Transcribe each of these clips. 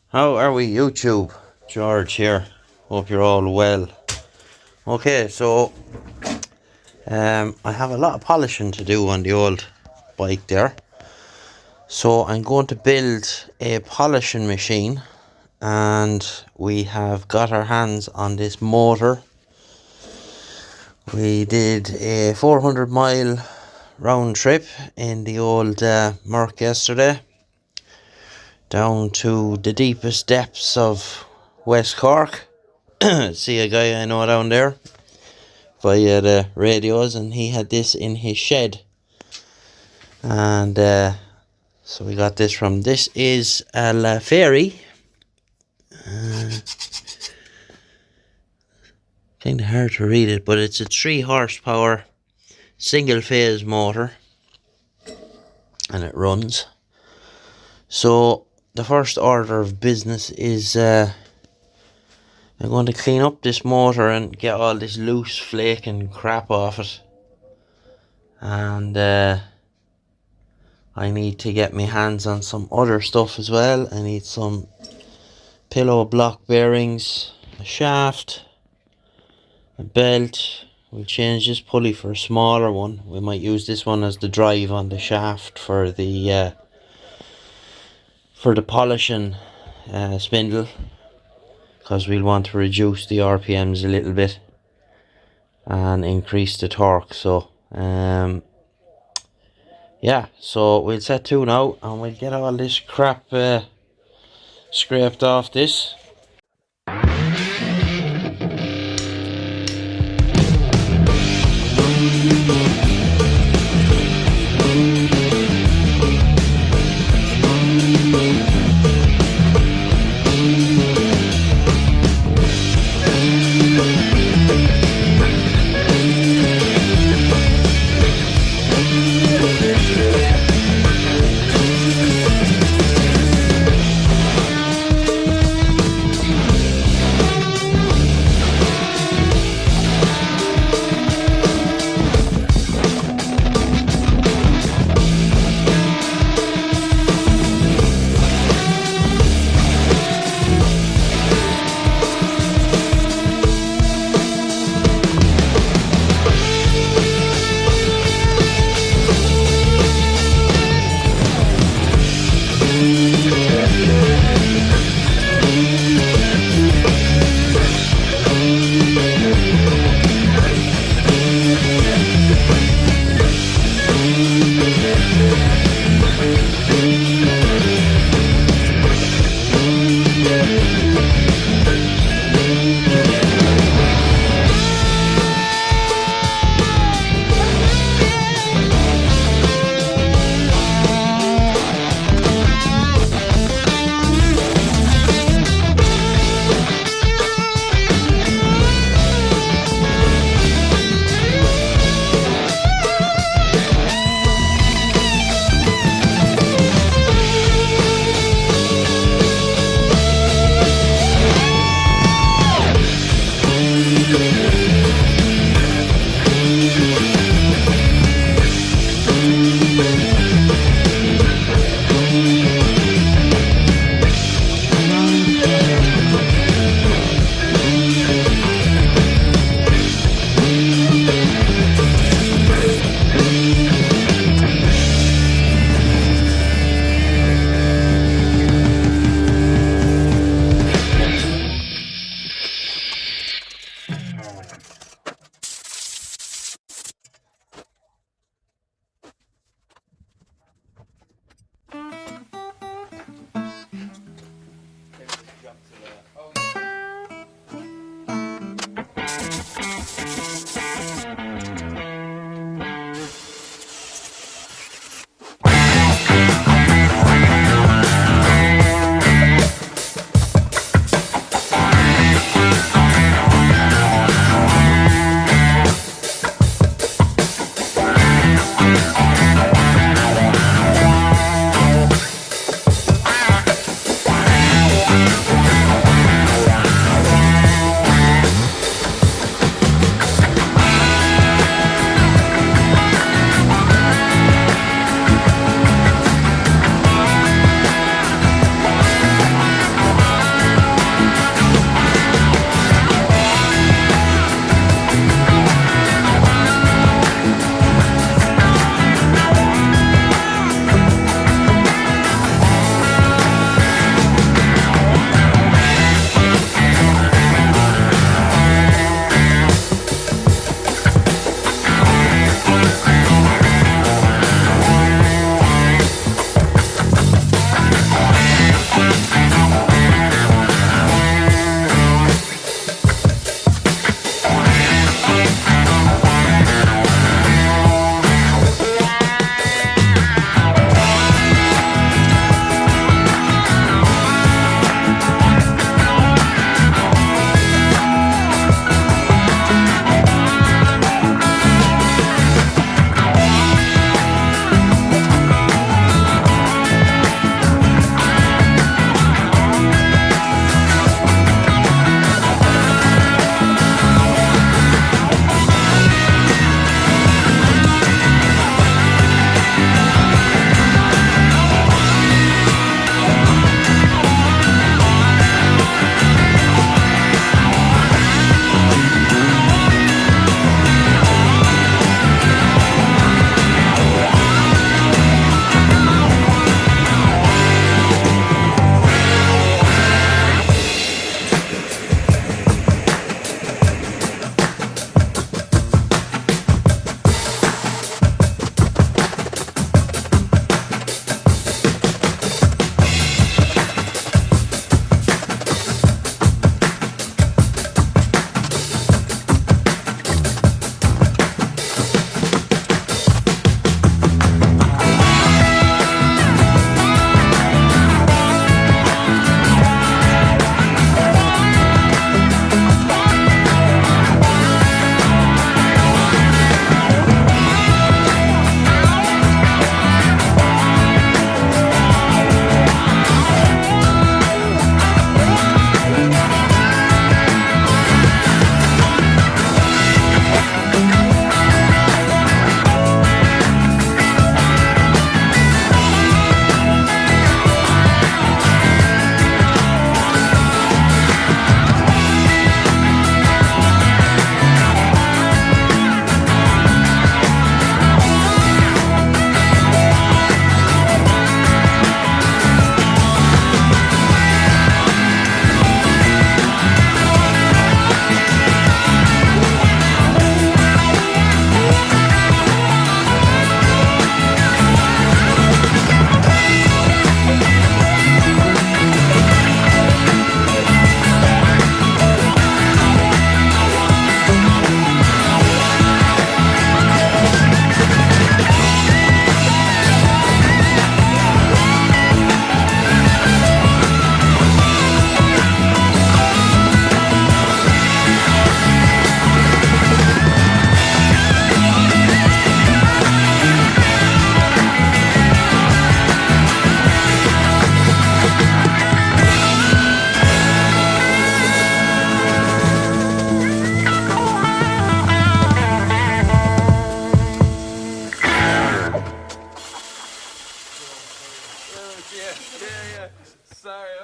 How are we, YouTube? George here. Hope you're all well. Okay, so I have a lot of polishing to do on the old bike there. So I'm going to build a polishing machine, and we have got our hands on this motor. We did a 400-mile round trip in the old Merc yesterday, down to the deepest depths of West Cork. See a guy I know down there via the radios, and he had this in his shed, and so we got this from, this is a La Ferry. Kind of hard to read it, but it's a 3 horsepower single phase motor, and it runs. So the first order of business is I'm going to clean up this motor and get all this loose flake and crap off it, and I need to get my hands on some other stuff as well. I need some pillow block bearings, a shaft, a belt. We'll change this pulley for a smaller one. We might use this one as the drive on the shaft for the polishing spindle, because we'll want to reduce the RPMs a little bit and increase the torque. So yeah, so we'll set to now, and we'll get all this crap scraped off this.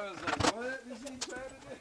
was like, what is he trying to do?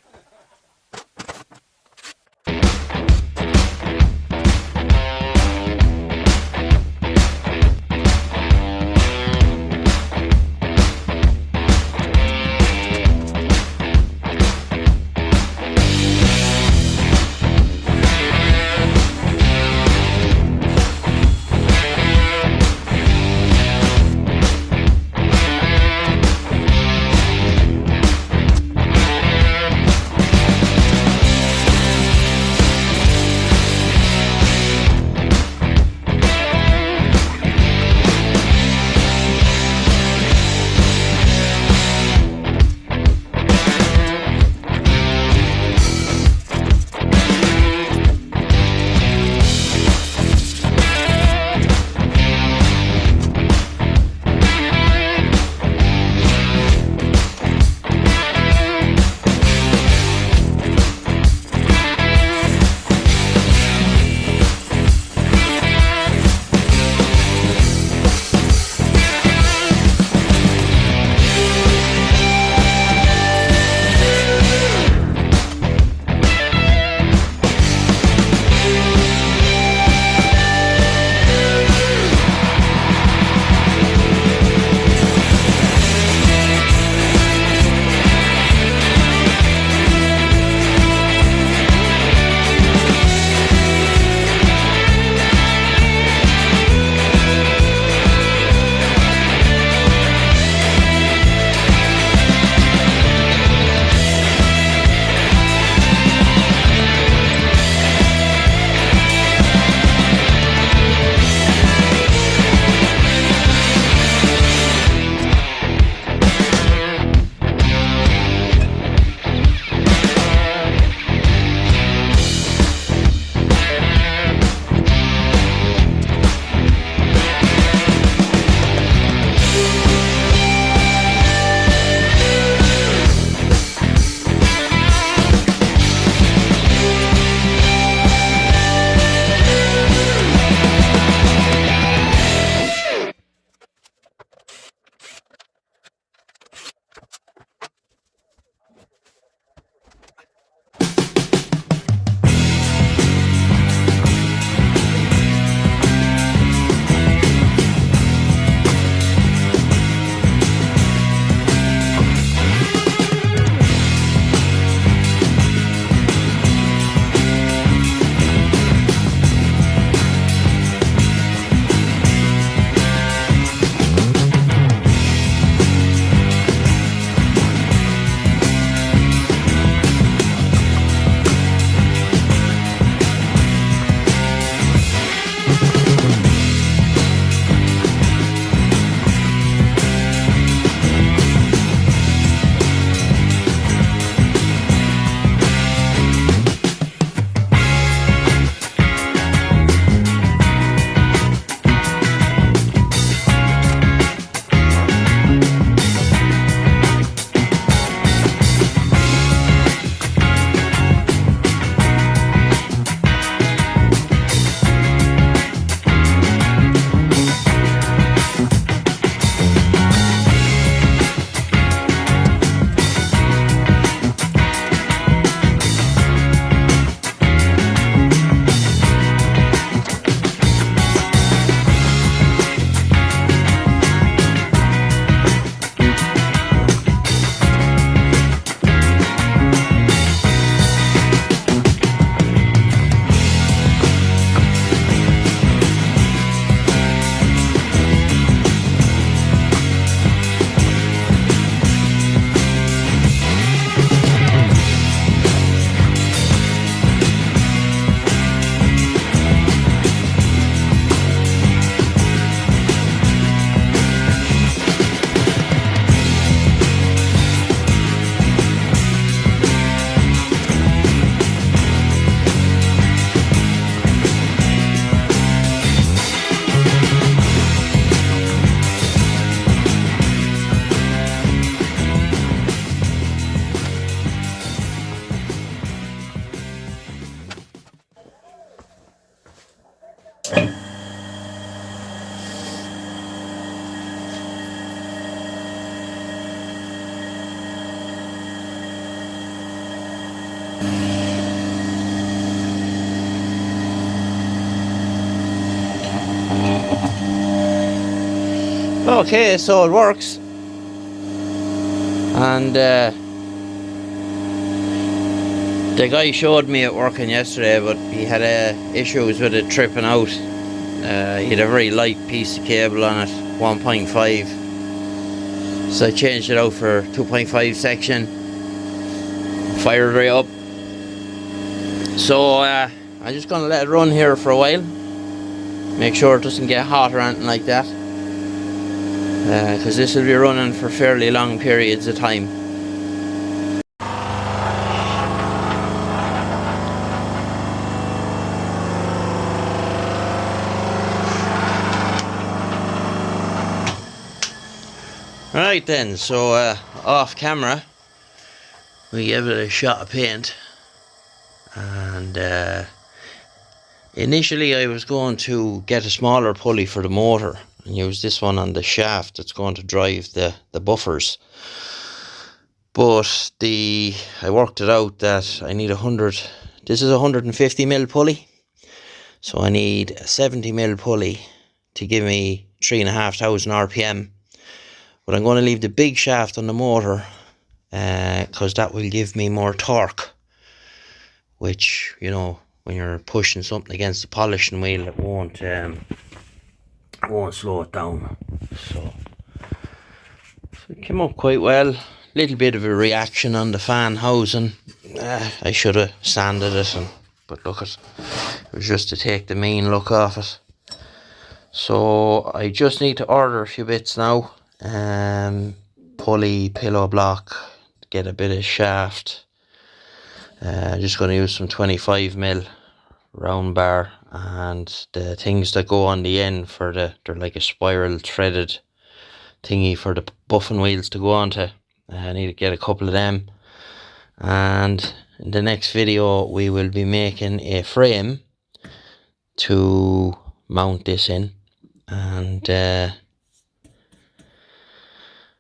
Okay, so it works. And the guy showed me it working yesterday, but he had issues with it tripping out. He had a very light piece of cable on it, 1.5. So I changed it out for 2.5 section. Fired right up. So I'm just gonna let it run here for a while. Make sure it doesn't get hot or anything like that. Because this will be running for fairly long periods of time. Right then, so off camera we gave it a shot of paint, and initially I was going to get a smaller pulley for the motor and use this one on the shaft that's going to drive the buffers, but I worked it out that I need 100. This is a 150mm pulley, so I need a 70mm pulley to give me 3,500 RPM. But I'm going to leave the big shaft on the motor because that will give me more torque, which, you know, when you're pushing something against the polishing wheel, it won't slow it down. So it came up quite well. Little bit of a reaction on the fan housing. I should have sanded it, but look, it was just to take the main look off it. So I just need to order a few bits now. Pulley, pillow block, get a bit of shaft. Just going to use some 25mm round bar, and the things that go on the end for they're like a spiral threaded thingy for the buffing wheels to go onto. I need to get a couple of them, and in the next video we will be making a frame to mount this in, and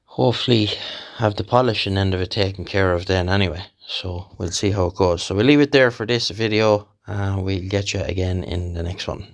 hopefully have the polishing end of it taken care of then anyway. So we'll see how it goes. So we'll leave it there for this video, and we'll get you again in the next one.